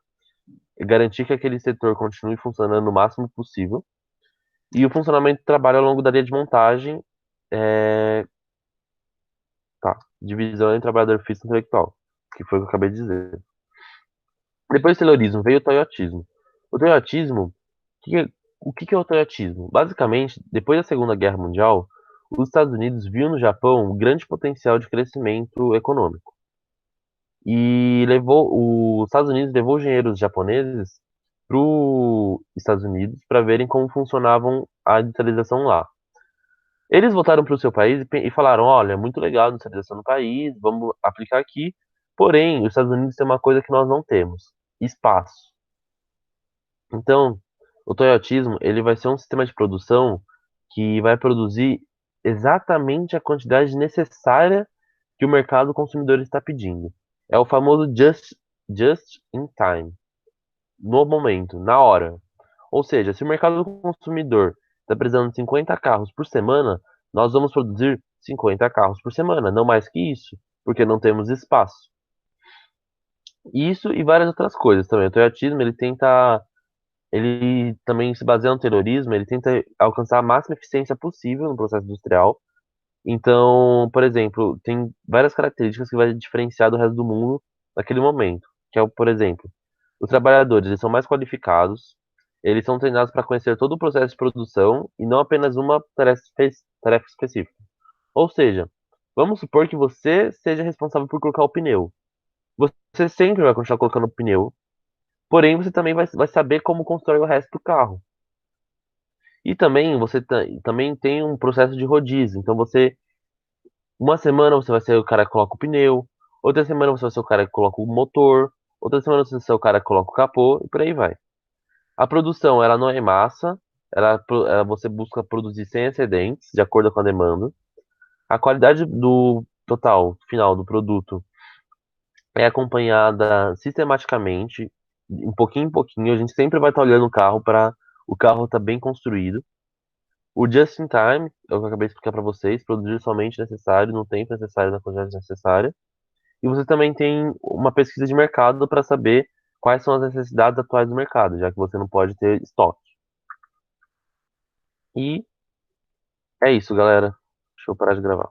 garantir que aquele setor continue funcionando o máximo possível. E o funcionamento do trabalho ao longo da linha de montagem, é, tá, divisão entre trabalhador físico e intelectual, que foi o que eu acabei de dizer. Depois do Taylorismo veio o Toyotismo. O Toyotismo, o que é o Toyotismo? Basicamente, depois da Segunda Guerra Mundial, os Estados Unidos viam no Japão um grande potencial de crescimento econômico. E os Estados Unidos levou engenheiros japoneses para os Estados Unidos para verem como funcionavam a industrialização lá. Eles voltaram para o seu país e falaram: olha, muito legal a industrialização no país, vamos aplicar aqui. Porém, os Estados Unidos têm uma coisa que nós não temos: espaço. Então, o Toyotismo ele vai ser um sistema de produção que vai produzir exatamente a quantidade necessária que o mercado consumidor está pedindo. É o famoso just in time, no momento, na hora. Ou seja, se o mercado consumidor está precisando de 50 carros por semana, nós vamos produzir 50 carros por semana, não mais que isso, porque não temos espaço. Isso e várias outras coisas também. O Toyotismo, ele também se baseia no terrorismo, ele tenta alcançar a máxima eficiência possível no processo industrial. Então, por exemplo, tem várias características que vai diferenciar do resto do mundo naquele momento, que é, por exemplo, os trabalhadores, eles são mais qualificados, eles são treinados para conhecer todo o processo de produção e não apenas uma tarefa específica. Ou seja, vamos supor que você seja responsável por colocar o pneu. Você sempre vai continuar colocando o pneu, porém você também vai saber como constrói o resto do carro. E também também tem um processo de rodízio. Então uma semana você vai ser o cara que coloca o pneu, outra semana você vai ser o cara que coloca o motor, outra semana você vai ser o cara que coloca o capô e por aí vai. A produção, ela não é em massa, você busca produzir sem excedentes, de acordo com a demanda. A qualidade do total final do produto é acompanhada sistematicamente, em pouquinho. A gente sempre vai estar olhando o carro para o carro estar bem construído. O just in time, é o que eu acabei de explicar para vocês, produzir somente o necessário, no tempo necessário, na quantidade necessária. E você também tem uma pesquisa de mercado para saber quais são as necessidades atuais do mercado, já que você não pode ter estoque. E é isso, galera. Deixa eu parar de gravar.